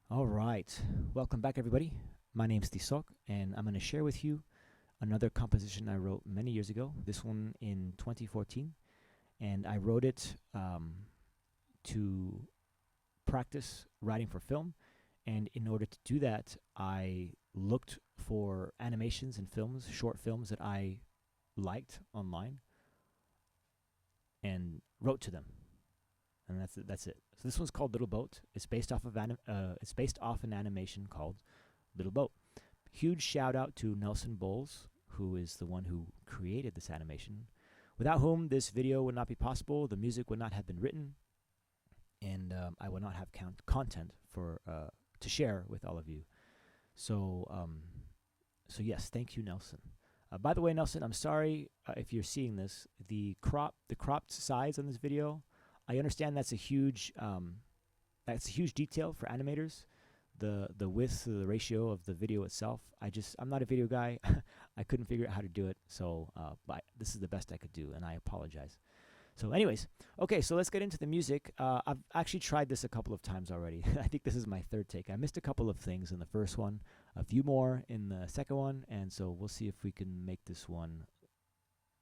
All right. Welcome back, everybody. My name's Tisok, and I'm going to share with you another composition I wrote many years ago, this one in 2014. And I wrote it to practice writing for film. And in order to do that, I looked for animations and films, short films that I liked online, and wrote to them. And that's it. So this one's called Little Boat. It's based off of an animation called Little Boat. Huge shout out to Nelson Bowles, who is the one who created this animation, without whom this video would not be possible, the music would not have been written, and I would not have content for to share with all of you. So, so yes, thank you, Nelson. By the way, Nelson, I'm sorry if you're seeing this. The cropped size on this video, I understand that's a huge detail for animators. The width, the ratio of the video itself. I'm not a video guy. I couldn't figure out how to do it, so but this is the best I could do, and I apologize. So, anyways, okay, so let's get into the music. I've actually tried this a couple of times already. I think this is my third take. I missed a couple of things in the first one, a few more in the second one, and so we'll see if we can make this one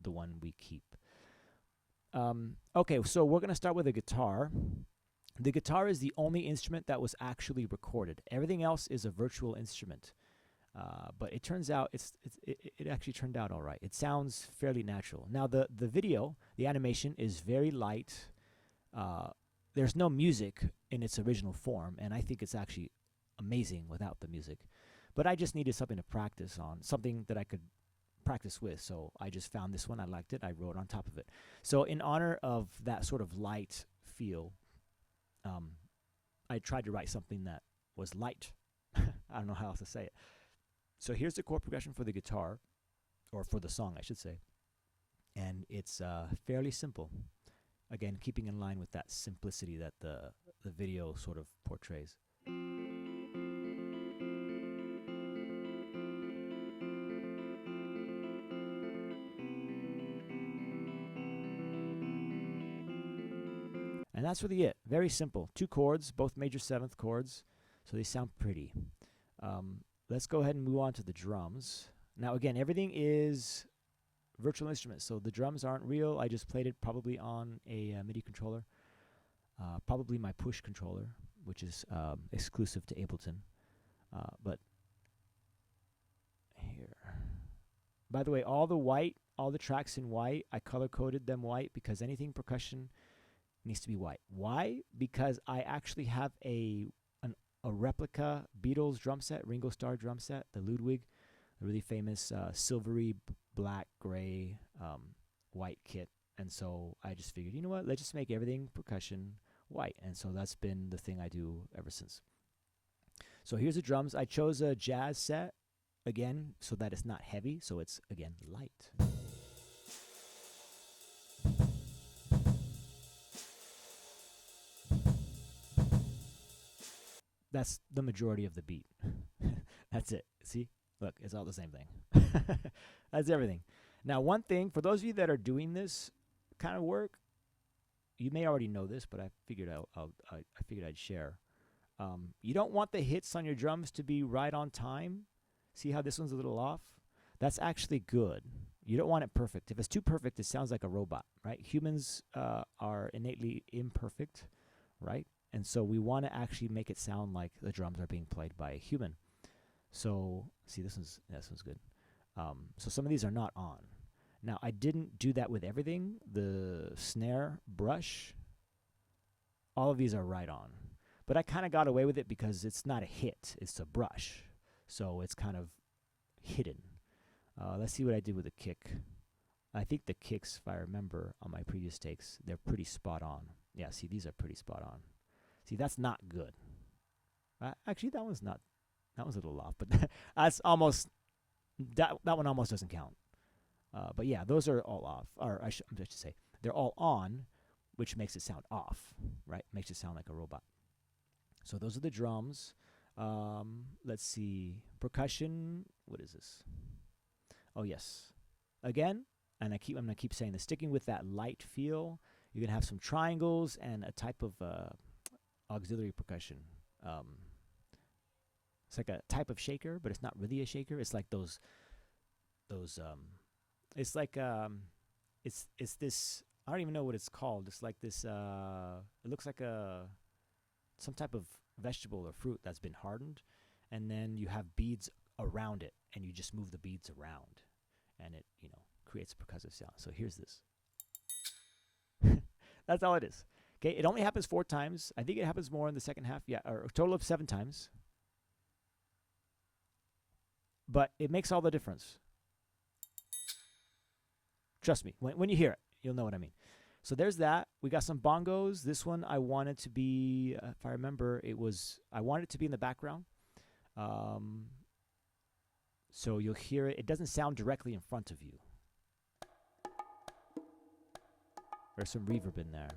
the one we keep. Okay, so we're going to start with a guitar. The guitar is the only instrument that was actually recorded. Everything else is a virtual instrument. But it turns out it actually turned out all right. It sounds fairly natural. Now the video, the animation is very light. There's no music in its original form, and I think it's actually amazing without the music. But I just needed something to practice on, something that I could practice with. So I just found this one. I liked it. I wrote on top of it. So in honor of that sort of light feel, I tried to write something that was light. I don't know how else to say it. So here's the chord progression for the guitar, or for the song, I should say. And it's fairly simple. Again, keeping in line with that simplicity that the video sort of portrays. And that's really it. Very simple. Two chords, both major seventh chords, so they sound pretty. Let's go ahead and move on to the drums. Now, again, everything is virtual instruments, so the drums aren't real. I just played it probably on a MIDI controller, probably my push controller, which is exclusive to Ableton. But here. By the way, all the tracks in white, I color-coded them white because anything percussion needs to be white. Why? Because I actually have a replica Beatles drum set, Ringo Starr drum set, the Ludwig, a really famous silvery, black, gray, white kit. And so I just figured, you know what, let's just make everything percussion white. And so that's been the thing I do ever since. So here's the drums. I chose a jazz set, again, so that it's not heavy, so it's, again, light. That's the majority of the beat. That's it. See? Look, it's all the same thing. That's everything. Now, one thing, for those of you that are doing this kind of work, you may already know this, but I figured I'd share. You don't want the hits on your drums to be right on time. See how this one's a little off? That's actually good. You don't want it perfect. If it's too perfect, it sounds like a robot, right? Humans are innately imperfect, right? And so we want to actually make it sound like the drums are being played by a human. So, see, this one's good. So some of these are not on. Now, I didn't do that with everything. The snare, brush, all of these are right on. But I kind of got away with it because it's not a hit. It's a brush. So it's kind of hidden. Let's see what I did with the kick. I think the kicks, if I remember on my previous takes, they're pretty spot on. Yeah, see, these are pretty spot on. See, that's not good. Actually, that one's not. That was a little off, but that's almost. That one almost doesn't count. But yeah, those are all off. Or I should say, they're all on, which makes it sound off, right? Makes it sound like a robot. So those are the drums. Let's see, percussion. What is this? Oh yes, again, and I'm gonna keep saying this. Sticking with that light feel, you're gonna have some triangles and a type of auxiliary percussion. It's like a type of shaker, but it's not really a shaker. It's like those it's like it's this, I don't even know what it's called. It's like this it looks like some type of vegetable or fruit that's been hardened, and then you have beads around it, and you just move the beads around, and it, creates a percussive sound. So here's this. That's all it is. Okay, it only happens 4 times. I think it happens more in the second half. Yeah, or a total of 7 times. But it makes all the difference. Trust me, when you hear it, you'll know what I mean. So there's that. We got some bongos. This one I wanted to be, if I remember, I wanted it to be in the background. So you'll hear it. It doesn't sound directly in front of you. There's some reverb in there.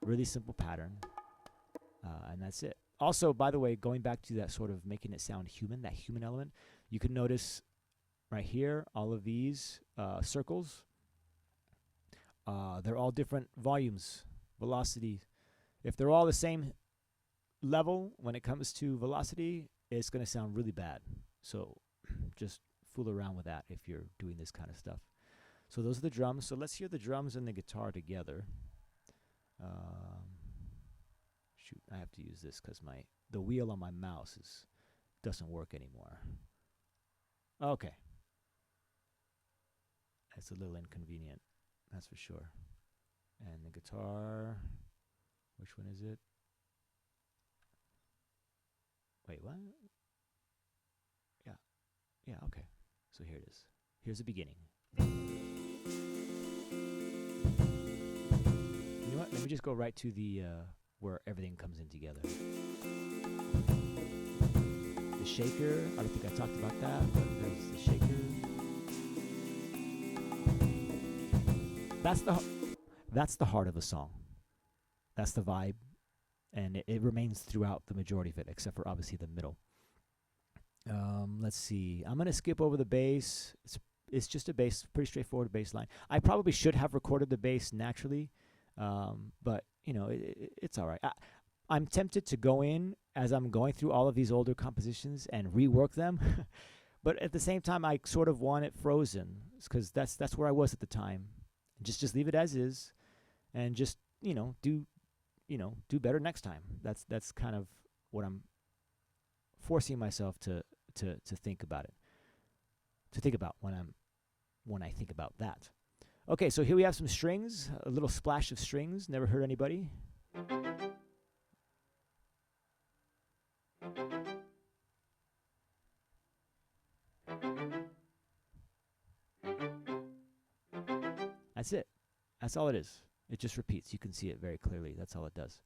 Really simple pattern. And that's it. Also, by the way, going back to that sort of making it sound human, that human element, you can notice right here, all of these circles, they're all different volumes, velocity. If they're all the same level when it comes to velocity, it's going to sound really bad. So just fool around with that if you're doing this kind of stuff. So those are the drums. So let's hear the drums and the guitar together. Shoot, I have to use this because the wheel on my mouse doesn't work anymore. Okay. That's a little inconvenient, that's for sure. And the guitar, which one is it? Wait, what? Yeah, okay. So here it is. Here's the beginning. You know what? Let me just go right to the where everything comes in together. The shaker, I don't think I talked about that, but there's the shaker. That's the heart of a song. That's the vibe, and it remains throughout the majority of it, except for obviously the middle. Let's see. I'm gonna skip over the bass. It's just a bass, pretty straightforward bass line. I probably should have recorded the bass naturally, but it's all right. I'm tempted to go in as I'm going through all of these older compositions and rework them, but at the same time, I sort of want it frozen because that's where I was at the time. Just leave it as is, and just do better next time. That's kind of what I'm forcing myself to think about it, to think about when I think about that. Okay, so here we have some strings, a little splash of strings. Never hurt anybody. That's it. That's all it is. It just repeats. You can see it very clearly. That's all it does.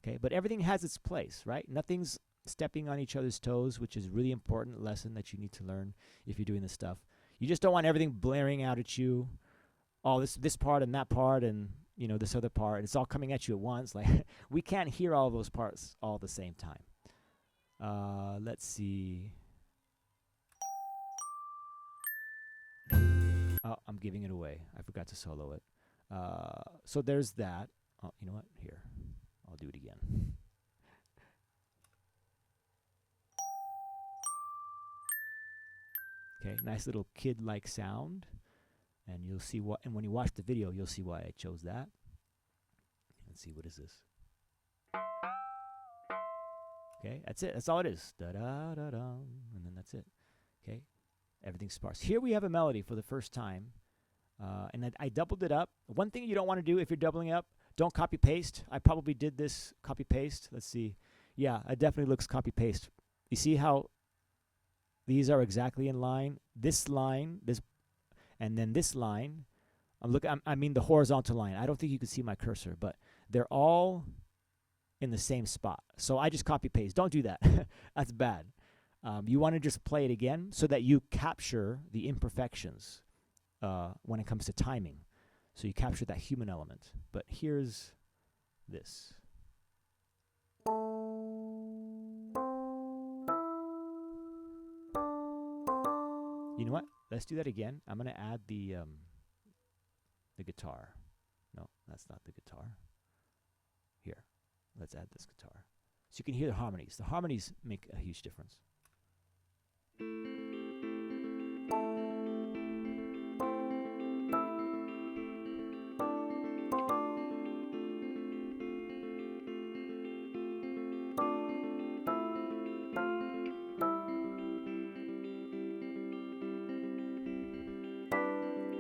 Okay, but everything has its place, right? Nothing's stepping on each other's toes, which is a really important lesson that you need to learn if you're doing this stuff. You just don't want everything blaring out at you. Oh, this part and that part and this other part. It's all coming at you at once. Like we can't hear all those parts all at the same time. Let's see. Oh, I'm giving it away. I forgot to solo it. So there's that. Oh, you know what? Here, I'll do it again. Okay, nice little kid-like sound. And you'll see what, and when you watch the video, you'll see why I chose that. Let's see, what is this? Okay, that's it. That's all it is. Da-da-da-da. And then that's it. Okay, everything's sparse. Here we have a melody for the first time. And I doubled it up. One thing you don't want to do if you're doubling up, don't copy-paste. I probably did this copy-paste. Let's see. Yeah, it definitely looks copy-paste. You see how these are exactly in line? This line, and then this line. I mean the horizontal line. I don't think you can see my cursor, but they're all in the same spot. So I just copy-paste. Don't do that. That's bad. You want to just play it again so that you capture the imperfections when it comes to timing. So you capture that human element. But here's this. You know what? Let's do that again. I'm going to add the guitar. No, that's not the guitar. Here. let's add this guitar. So you can hear the harmonies. The harmonies make a huge difference.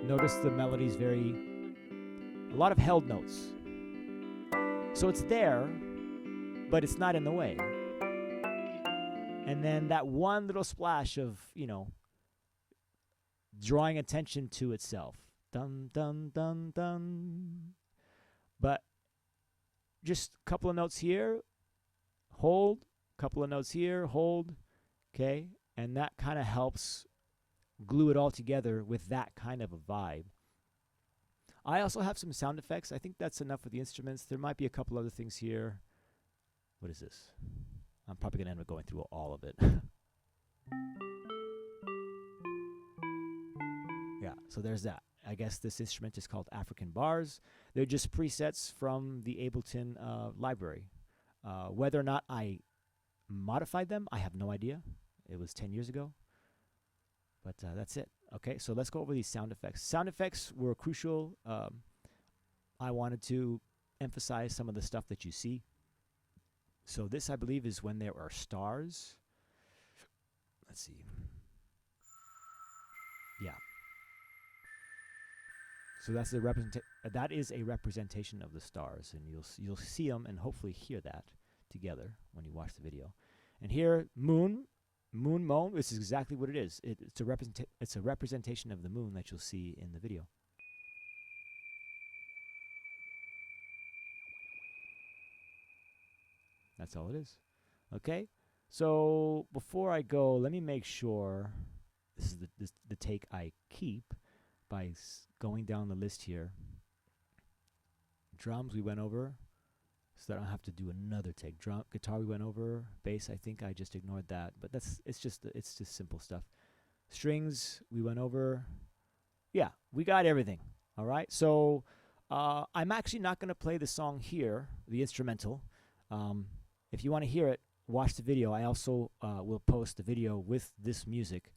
Notice the melody's a lot of held notes. So it's there, but it's not in the way. And then that one little splash of, drawing attention to itself. Dun, dun, dun, dun. But just a couple of notes here, hold, couple of notes here, hold, okay? And that kind of helps glue it all together with that kind of a vibe. I also have some sound effects. I think that's enough with the instruments. There might be a couple other things here. What is this? I'm probably going to end up going through all of it. Yeah, so there's that. I guess this instrument is called African bars. They're just presets from the Ableton library. Whether or not I modified them, I have no idea. It was 10 years ago. But that's it. Okay, so let's go over these sound effects. Sound effects were crucial. I wanted to emphasize some of the stuff that you see. So this, I believe, is when there are stars. Let's see. Yeah. So that's that is a representation of the stars, and you'll see them and hopefully hear that together when you watch the video. And here, moon moan. This is exactly what it is. It's a representation of the moon that you'll see in the video. That's all it is. Okay. So before I go, let me make sure this is the take I keep by going down the list here. Drums we went over, so that I don't have to do another take. Guitar we went over. Bass, I think I just ignored that, but it's just simple stuff. Strings we went over. Yeah, we got everything. All right. So I'm actually not going to play the song here, the instrumental. If you want to hear it, watch the video. I also will post the video with this music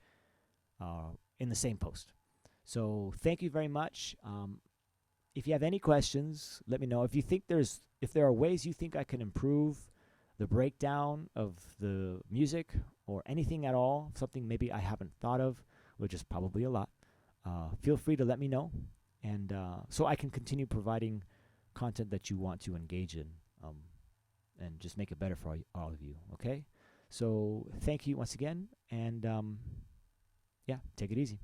in the same post. So thank you very much. If you have any questions, let me know. If you think if there are ways you think I can improve the breakdown of the music or anything at all, something maybe I haven't thought of, which is probably a lot, feel free to let me know, and so I can continue providing content that you want to engage in, and just make it better for all of you. Okay? So thank you once again, and yeah, take it easy.